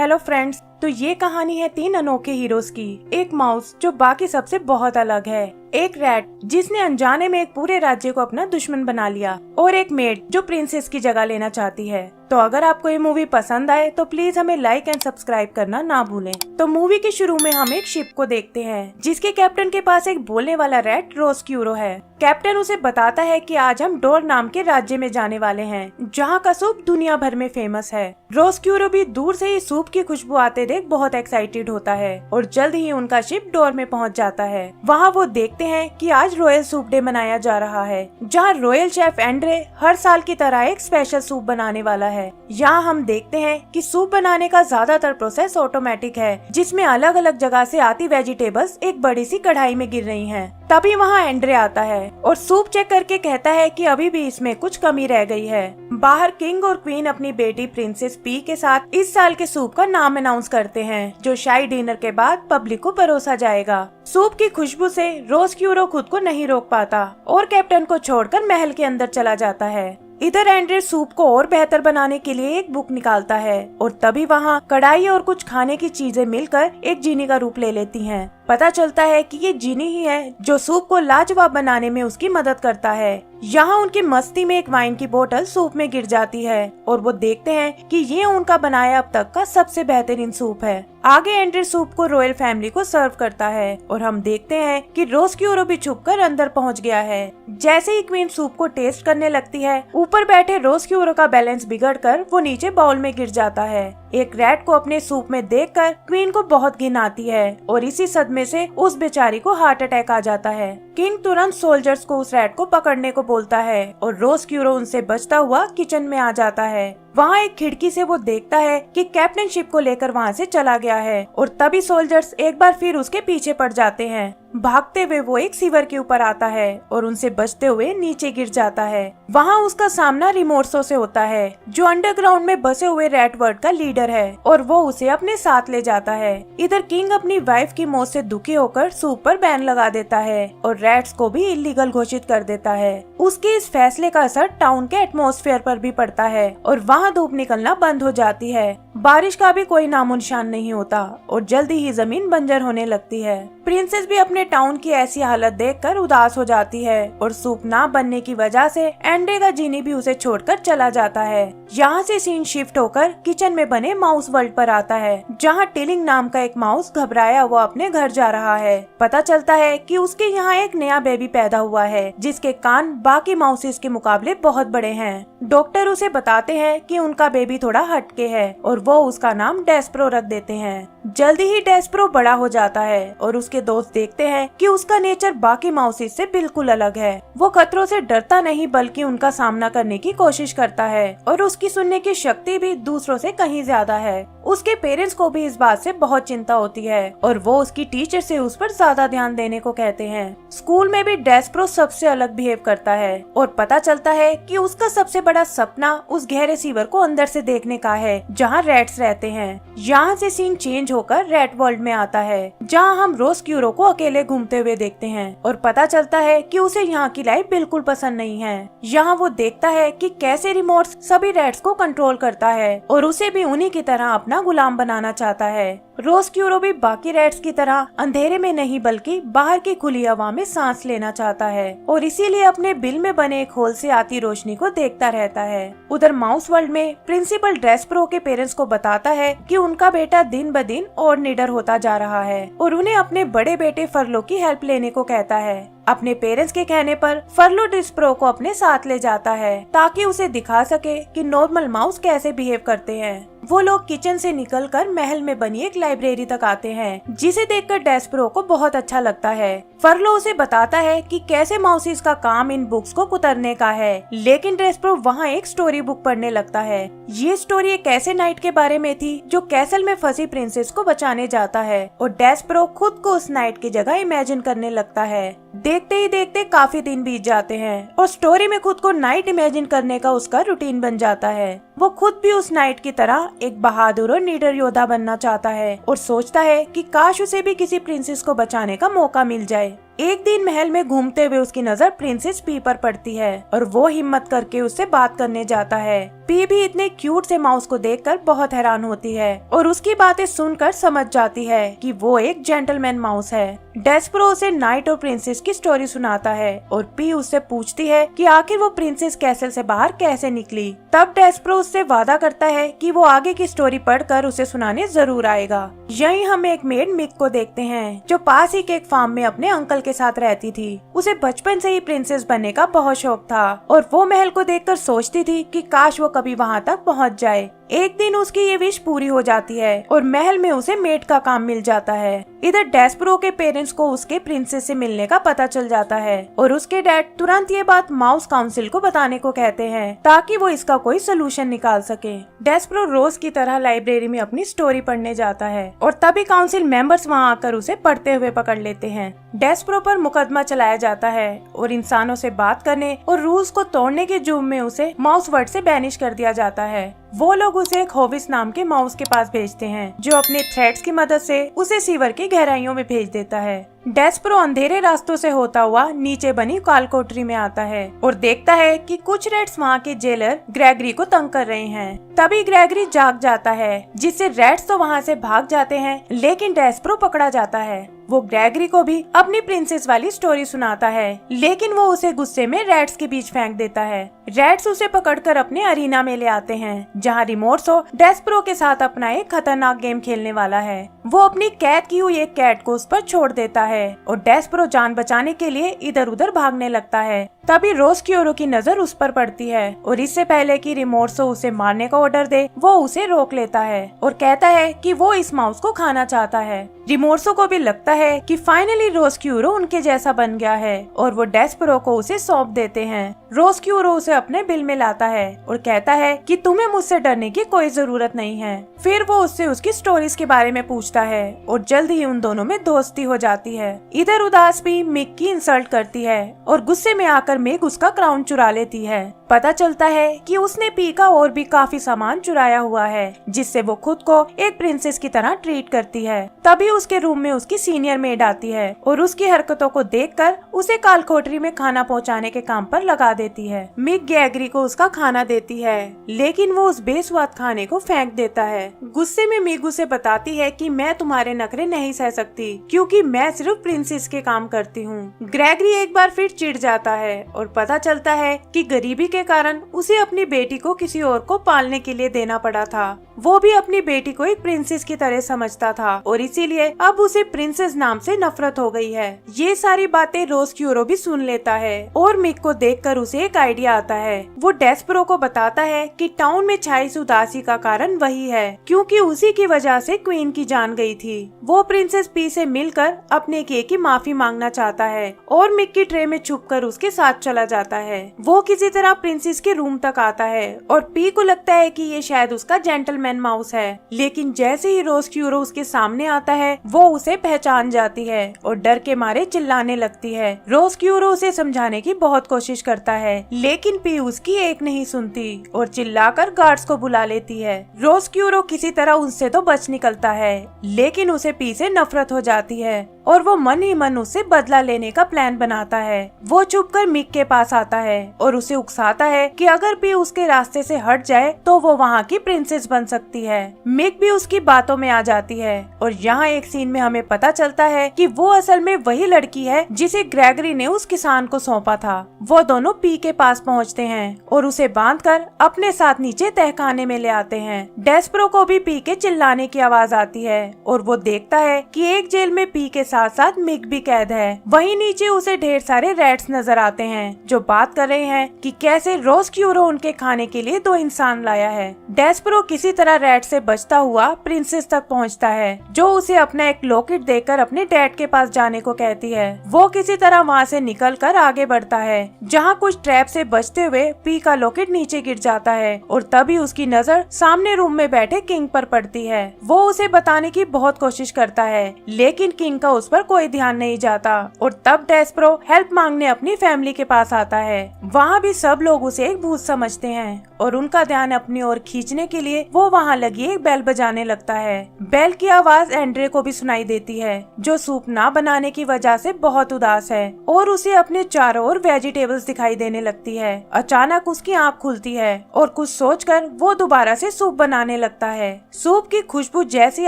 Hello friends, तो ये कहानी है 3 अनोखे हीरोज की। एक माउस जो बाकी सबसे बहुत अलग है, एक रैट जिसने अनजाने में एक पूरे राज्य को अपना दुश्मन बना लिया, और एक मेड जो प्रिंसेस की जगह लेना चाहती है। तो अगर आपको ये मूवी पसंद आए तो प्लीज हमें लाइक एंड सब्सक्राइब करना ना भूलें। तो मूवी के शुरू में हम एक शिप को देखते हैं जिसके कैप्टन के पास एक बोलने वाला रैट रोस्क्यूरो है। कैप्टन उसे बताता है कि आज हम डोर नाम के राज्य में जाने वाले हैं जहाँ का सूप दुनिया भर में फेमस है। रोस्क्यूरो भी दूर से ही सूप की खुशबू आते देख बहुत एक्साइटेड होता है और जल्द ही उनका शिप डोर में पहुँच जाता है। वहाँ वो देखते हैं कि आज रॉयल सूप डे मनाया जा रहा है जहाँ रॉयल शेफ एंड्रे हर साल की तरह एक स्पेशल सूप बनाने वाला है। यहाँ हम देखते हैं कि सूप बनाने का ज्यादातर प्रोसेस ऑटोमेटिक है जिसमें अलग अलग जगह से आती वेजिटेबल्स एक बड़ी सी कढ़ाई में गिर रही हैं। तभी वहाँ एंड्रे आता है और सूप चेक करके कहता है कि अभी भी इसमें कुछ कमी रह गई है। बाहर किंग और क्वीन अपनी बेटी प्रिंसेस पी के साथ इस साल के सूप का नाम अनाउंस करते हैं जो शाही डिनर के बाद पब्लिक को परोसा जाएगा। सूप की खुशबू से रोस्क्यूरो खुद को नहीं रोक पाता और कैप्टन को छोड़कर महल के अंदर चला जाता है। इधर एंड्रे सूप को और बेहतर बनाने के लिए एक बुक निकालता है और तभी वहाँ कढ़ाई और कुछ खाने की चीजें मिलकर एक जीनी का रूप ले लेती हैं। पता चलता है कि ये जीनी ही है जो सूप को लाजवाब बनाने में उसकी मदद करता है। यहाँ उनकी मस्ती में एक वाइन की बोतल सूप में गिर जाती है और वो देखते हैं कि ये उनका बनाया अब तक का सबसे बेहतरीन सूप है। आगे एंड्रे सूप को रॉयल फैमिली को सर्व करता है और हम देखते हैं कि रोस्क्यूरो भी छुपकर अंदर पहुँच गया है। जैसे ही क्वीन सूप को टेस्ट करने लगती है, ऊपर बैठे रोस्क्यूरो का बैलेंस बिगड़कर वो नीचे बाउल में गिर जाता है। एक रैट को अपने सूप में देखकर क्वीन को बहुत घिन आती है और इसी सदमे से उस बेचारी को हार्ट अटैक आ जाता है। किंग तुरंत सोल्जर्स को उस रैट को पकड़ने को बोलता है और रोस्क्यूरो उनसे बचता हुआ किचन में आ जाता है। वहाँ एक खिड़की से वो देखता है कि कैप्टन शिप को लेकर वहाँ से चला गया है और तभी सोल्जर्स एक बार फिर उसके पीछे पड़ जाते हैं। भागते हुए वो एक सीवर के ऊपर आता है और उनसे बचते हुए नीचे गिर जाता है। वहाँ उसका सामना रिमोर्सो से होता है जो अंडरग्राउंड में बसे हुए रैट वर्ल्ड का लीडर है और वो उसे अपने साथ ले जाता है। इधर किंग अपनी वाइफ की मौत से दुखी होकर सूप पर बैन लगा देता है और रैट्स को भी इलीगल घोषित कर देता है। उसके इस फैसले का असर टाउन के एटमॉस्फेयर पर भी पड़ता है और वहाँ धूप निकलना बंद हो जाती है। बारिश का भी कोई नामो निशान नहीं होता और जल्दी ही जमीन बंजर होने लगती है। प्रिंसेस भी अपने टाउन की ऐसी हालत देखकर उदास हो जाती है और सूप ना बनने की वजह से एंड्रे का जीनी भी उसे छोड़कर चला जाता है। यहाँ से सीन शिफ्ट होकर किचन में बने माउस वर्ल्ड पर आता है जहाँ टिलिंग नाम का एक माउस घबराया हुआ अपने घर जा रहा है। पता चलता है कि उसके यहाँ एक नया बेबी पैदा हुआ है जिसके कान बाकी माउसेस के मुकाबले बहुत बड़े हैं। डॉक्टर उसे बताते हैं कि उनका बेबी थोड़ा हटके है और वो उसका नाम डेस्प्रो रख देते हैं। जल्दी ही डेस्प्रो बड़ा हो जाता है और उसके दोस्त देखते हैं कि उसका नेचर बाकी माउसेस से बिल्कुल अलग है। वो खतरों से डरता नहीं बल्कि उनका सामना करने की कोशिश करता है और उसकी सुनने की शक्ति भी दूसरों से कहीं ज्यादा है। उसके पेरेंट्स को भी इस बात से बहुत चिंता होती है और वो उसकी टीचर से उस पर ज्यादा ध्यान देने को कहते हैं। स्कूल में भी डेस्प्रो सबसे अलग बिहेव करता है और पता चलता है कि उसका सबसे बड़ा सपना उस गहरे सीवर को अंदर से देखने का है जहाँ रैट्स रहते हैं। यहाँ से सीन चेंज होकर रैट वर्ल्ड में आता है जहाँ हम रोस्क्यूरो को अकेले घूमते हुए देखते हैं और पता चलता है कि उसे यहाँ की लाइफ बिल्कुल पसंद नहीं है। यहाँ वो देखता है कि कैसे रिमोट्स सभी रैट्स को कंट्रोल करता है और उसे भी उन्हीं की तरह अपना गुलाम बनाना चाहता है। रोस्क्यूरो भी बाकी रैट्स की तरह अंधेरे में नहीं बल्कि बाहर की खुली हवा में सांस लेना चाहता है और इसीलिए अपने बिल में बने एक होल से आती रोशनी को देखता रहता है। उधर माउस वर्ल्ड में प्रिंसिपल डेस्प्रो के पेरेंट्स को बताता है कि उनका बेटा दिन ब दिन और निडर होता जा रहा है और उन्हें अपने बड़े बेटे फर्लो की हेल्प लेने को कहता है। अपने पेरेंट्स के कहने पर फर्लो डेस्प्रो को अपने साथ ले जाता है ताकि उसे दिखा सके कि नॉर्मल माउस कैसे बिहेव करते हैं। वो लोग किचन से निकलकर महल में बनी एक लाइब्रेरी तक आते हैं जिसे देखकर डेस्प्रो को बहुत अच्छा लगता है। फर्लो उसे बताता है कि कैसे माउसेस का काम इन बुक्स को कुतरने का है, लेकिन डेस्प्रो वहाँ एक स्टोरी बुक पढ़ने लगता है। ये स्टोरी एक ऐसे नाइट के बारे में थी जो कैसल में फंसी प्रिंसेस को बचाने जाता है और डेस्प्रो खुद को उस नाइट की जगह इमेजिन करने लगता है। देखते ही देखते काफी दिन बीत जाते हैं और स्टोरी में खुद को नाइट इमेजिन करने का उसका रूटीन बन जाता है। वो खुद भी उस नाइट की तरह एक बहादुर और निडर योद्धा बनना चाहता है और सोचता है कि काश उसे भी किसी प्रिंसेस को बचाने का मौका मिल जाए। एक दिन महल में घूमते हुए उसकी नजर प्रिंसेस पी पर पड़ती है और वो हिम्मत करके उससे बात करने जाता है। पी भी इतने क्यूट से माउस को देखकर बहुत हैरान होती है और उसकी बातें सुनकर समझ जाती है कि वो एक जेंटलमैन माउस है। डेस्परो उसे नाइट और प्रिंसेस की स्टोरी सुनाता है और पी उससे पूछती है कि आखिर वो प्रिंसेस कैसल से बाहर कैसे निकली। तब डेस्परो उससे वादा करता है कि वो आगे की स्टोरी पढ़कर उसे सुनाने जरूर आएगा। यहीं हम एक मेड मिक को देखते हैं जो पास ही के एक फार्म में अपने अंकल के साथ रहती थी। उसे बचपन से ही प्रिंसेस बनने का बहुत शौक था और वो महल को देखकर सोचती थी कि काश वो कभी वहाँ तक पहुँच जाए। एक दिन उसकी ये विश पूरी हो जाती है और महल में उसे मेड का काम मिल जाता है। इधर डेस्परो के पेरेंट्स को उसके प्रिंसेस से मिलने का पता चल जाता है और उसके डैड तुरंत ये बात माउस काउंसिल को बताने को कहते हैं ताकि वो इसका कोई सोल्यूशन निकाल सके। डेस्परो रोज की तरह लाइब्रेरी में अपनी स्टोरी पढ़ने जाता है और तभी काउंसिल मेंबर्स वहाँ आकर उसे पढ़ते हुए पकड़ लेते हैं। डेस्परो पर मुकदमा चलाया जाता है और इंसानों से बात करने और रूल्स को तोड़ने के जुर्म में उसे माउस वर्ल्ड से बैनिश कर दिया जाता है। वो लोग उसे एक होविस नाम के माउस के पास भेजते हैं जो अपने थ्रेड्स की मदद से उसे सीवर की गहराइयों में भेज देता है। डेस्परो अंधेरे रास्तों से होता हुआ नीचे बनी काल कोठरी में आता है और देखता है कि कुछ रैट्स वहाँ के जेलर ग्रेगरी को तंग कर रहे हैं। तभी ग्रेगरी जाग जाता है जिससे रैट्स तो वहाँ से भाग जाते हैं लेकिन डेस्परो पकड़ा जाता है। वो ग्रेगरी को भी अपनी प्रिंसेस वाली स्टोरी सुनाता है लेकिन वो उसे गुस्से में रैट्स के बीच फेंक देता है। रैट्स उसे पकड़कर अपने अरीना में ले आते हैं जहाँ रिमोर्सो डेस्परो के साथ अपना एक खतरनाक गेम खेलने वाला है। वो अपनी कैद की हुई एक कैट को उस पर छोड़ देता है और डेस्परो जान बचाने के लिए इधर उधर भागने लगता है। तभी रोस्क्यूरो की नजर उस पर पड़ती है और इससे पहले कि रिमोर्सो उसे मारने का ऑर्डर दे वो उसे रोक लेता है और कहता है कि वो इस माउस को खाना चाहता है। रिमोर्सो को भी लगता है कि फाइनली रोस्क्यूरो उनके जैसा बन गया है और वो डेस्परो को उसे सौंप देते हैं। रोस्क्यूरो उसे अपने बिल में लाता है और कहता है कि तुम्हें मुझसे डरने की कोई जरूरत नहीं है। फिर वो उससे उसकी स्टोरीज के बारे में पूछता है और जल्द ही उन दोनों में दोस्ती हो जाती है। इधर उदास भी मिक की इंसल्ट करती है और गुस्से में आकर मिक उसका क्राउन चुरा लेती है। पता चलता है कि उसने पी का और भी काफी सामान चुराया हुआ है जिससे वो खुद को एक प्रिंसेस की तरह ट्रीट करती है। तभी उसके रूम में उसकी सीनियर मेड आती है और उसकी हरकतों को देखकर उसे काल कोठरी में खाना पहुंचाने के काम पर लगा देती है। मिक ग्रेगरी को उसका खाना देती है लेकिन वो उस बेस्वाद खाने को फेंक देता है। गुस्से में मिक उसे बताती है कि मैं तुम्हारे नखरे नहीं सह सकती क्योंकि मैं सिर्फ प्रिंसेस के काम करती हूँ। ग्रेगरी एक बार फिर चिढ़ जाता है और पता चलता है कि गरीबी के कारण उसे अपनी बेटी को किसी और को पालने के लिए देना पड़ा था। वो भी अपनी बेटी को एक प्रिंसेस की तरह समझता था और इसीलिए अब उसे प्रिंसेस नाम से नफरत हो गई है। ये सारी बातें रोस्क्यूरो भी सुन लेता है और मिक को देखकर उसे एक आइडिया आता है। वो डेस्परो को बताता है कि टाउन में छाई उदासी का कारण वही है क्योंकि उसी की वजह से क्वीन की जान गई थी। वो प्रिंसेस पी से मिलकर अपने केक की माफी मांगना चाहता है और मिक की ट्रे में छुपकर उसके साथ चला जाता है। वो किसी तरह प्रिंसेस के रूम तक आता है और पी को लगता है कि ये शायद उसका जेंटलमैन माउस है लेकिन जैसे ही रोस्क्यूरो उसके सामने आता है वो उसे पहचान जाती है और डर के मारे चिल्लाने लगती है। रोस्क्यूरो उसे समझाने की बहुत कोशिश करता है लेकिन पी उसकी एक नहीं सुनती और चिल्लाकर गार्ड्स को बुला लेती है। रोस्क्यूरो किसी तरह उनसे तो बच निकलता है लेकिन उसे पी से नफरत हो जाती है और वो मन ही मन उससे बदला लेने का प्लान बनाता है। वो छुपकर मिक के पास आता है और उसे उकसाता है कि अगर पी उसके रास्ते से हट जाए तो वो वहाँ की प्रिंसेस बन सकती है। मिक भी उसकी बातों में आ जाती है और यहाँ एक सीन में हमें पता चलता है कि वो असल में वही लड़की है जिसे ग्रेगरी ने उस किसान को सौंपा था। वो दोनों पी के पास पहुँचते हैं और उसे बांधकर अपने साथ नीचे तहखाने में ले आते हैं। डेस्परो को भी पी के चिल्लाने की आवाज आती है और वो देखता है कि एक जेल में पी के साथ साथ मिक भी कैद है। वहीं नीचे उसे ढेर सारे रैट्स नजर आते हैं जो बात कर रहे हैं कि कैसे रोस्क्यूरो उनके खाने के लिए 2 इंसान लाया है। डेस्परो किसी तरह रैट से बचता हुआ प्रिंसेस तक पहुंचता है जो उसे अपना एक लॉकेट देकर अपने डैड के पास जाने को कहती है। वो किसी तरह वहाँ से निकलकर आगे बढ़ता है जहाँ कुछ ट्रैप से बचते हुए पी का लॉकेट नीचे गिर जाता है और तभी उसकी नजर सामने रूम में बैठे किंग पर पड़ती है। वो उसे बताने की बहुत कोशिश करता है लेकिन किंग का उस पर कोई ध्यान नहीं जाता और तब डेस्परो हेल्प मांगने अपनी फैमिली के पास आता है। वहाँ भी सब लोग उसे एक भूत समझते हैं और उनका ध्यान अपनी ओर खींचने के लिए वो वहाँ लगी एक बेल बजाने लगता है। बेल की आवाज एंड्रे को भी सुनाई देती है, जो सूप ना बनाने की वजह से बहुत उदास है और उसे अपने चारों ओर वेजिटेबल्स दिखाई देने लगती है। अचानक उसकी आँख खुलती है और कुछ सोचकर वो दोबारा से सूप बनाने लगता है। सूप की खुशबू जैसी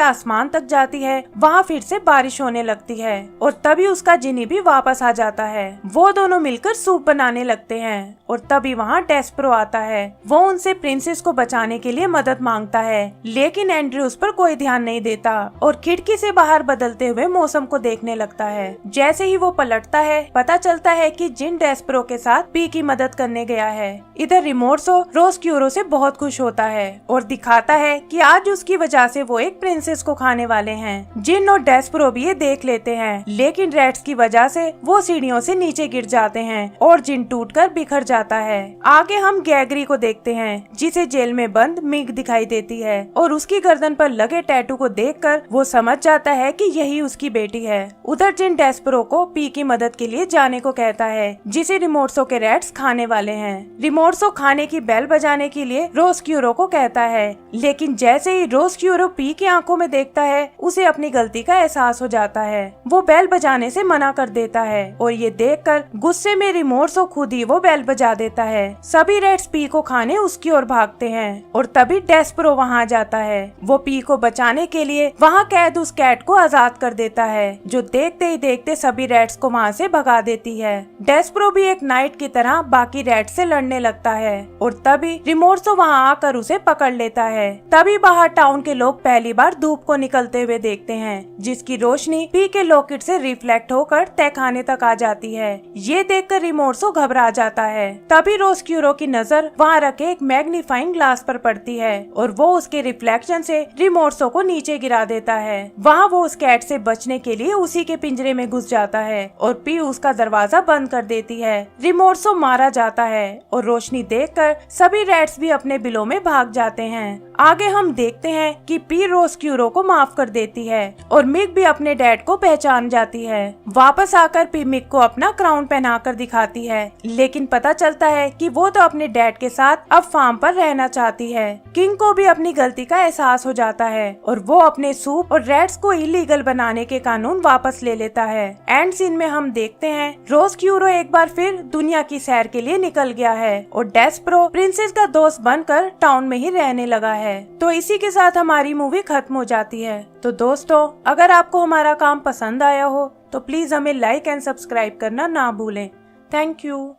आसमान तक जाती है, वहाँ फिर से बारिश होने लगती है और तभी उसका जिनी भी वापस आ जाता है। वो दोनों मिलकर सूप बनाने लगते हैं और तभी वहाँ डेस्परो आता है। वो उनसे प्रिंसेस को बचाने के लिए मदद मांगता है, लेकिन एंड्रयू उस पर कोई ध्यान नहीं देता और खिड़की से बाहर बदलते हुए मौसम को देखने लगता है। जैसे ही वो पलटता है, पता चलता है कि जिन डेस्परो के साथ पी की मदद करने गया है। इधर रिमोर्सो रोस्क्यूरो से बहुत खुश होता है और दिखाता है कि आज उसकी वजह से वो एक प्रिंसेस को खाने वाले हैं। जिन और डेस्परो भी ये देख लेते हैं, लेकिन रेड्स की वजह से वो सीढ़ियों से नीचे गिर जाते हैं और जिन टूटकर बिखर जाता है। आगे हम गैगरी को देखते हैं, जिसे जेल में बंद मिग दिखाई देती है और उसकी गर्दन पर लगे टैटू को देखकर वो समझ जाता है कि यही उसकी बेटी है। उधर जिन डेस्परो को पी की मदद के लिए जाने को कहता है, जिसे रिमोर्सो के रेड्स खाने वाले हैं। रिमोर्सो खाने की बेल बजाने के लिए रोस्क्यूरो को कहता है, लेकिन जैसे ही रोस्क्यूरो पी की आंखों में देखता है, उसे अपनी गलती का एहसास हो जाता है। वो बेल बजाने से मना कर देता है और ये देखकर गुस्से में रिमोर्सो खुद ही वो बेल बजा देता है। सभी रेड्स पी को खाने उसकी ओर भागते हैं और तभी डेस्परो वहाँ जाता है। वो पी को बचाने के लिए वहाँ कैद उस कैट को आजाद कर देता है, जो देखते ही देखते सभी रेड्स को वहाँ से भगा देती है। डेस्परो भी एक नाइट की तरह बाकी रेड्स से लड़ने लगता है और तभी रिमोर्सो वहाँ आकर उसे पकड़ लेता है। तभी बाहर टाउन के लोग पहली बार धूप को निकलते हुए देखते हैं, जिसकी रोशनी पी के लॉकेट से रिफ्लेक्ट होकर तहखाने तक आ जाती है। ये देखकर रिमोर्सो घबरा जाता है। तभी रोस्क्यूरो की नजर वहाँ रखे एक मैग्नीफाइंग ग्लास पर पड़ती है और वो उसके रिफ्लेक्शन से रिमोर्सो को नीचे गिरा देता है। वहाँ वो उस कैट से बचने के लिए उसी के पिंजरे में घुस जाता है और पी उसका दरवाजा बंद कर देती है। रिमोर्सो मारा जाता है और रोशनी देखकर सभी रेड्स भी अपने बिलों में भाग जाते हैं। आगे हम देखते हैं कि पी रोस्क्यूरो को माफ कर देती है और मिग भी अपने डैड को पहचान जाती है। वापस आकर पी मिग को अपना क्राउन पहनाकर दिखाती है, लेकिन पता चलता है कि वो तो अपने डैड के साथ अब फार्म पर रहना चाहती है। किंग को भी अपनी गलती का एहसास हो जाता है और वो अपने सूप और रेड्स को इलीगल बनाने के कानून वापस ले लेता है। एंड सीन में हम देखते हैं रोस्क्यूरो एक बार फिर दुनिया की सैर के लिए निकल गया है और डेस्परो प्रिंसेस का दोस्त बनकर टाउन में ही रहने लगा है। तो इसी के साथ हमारी मूवी खत्म हो जाती है। तो दोस्तों, अगर आपको हमारा काम पसंद आया हो तो प्लीज हमें लाइक एंड सब्सक्राइब करना ना भूलें। Thank you.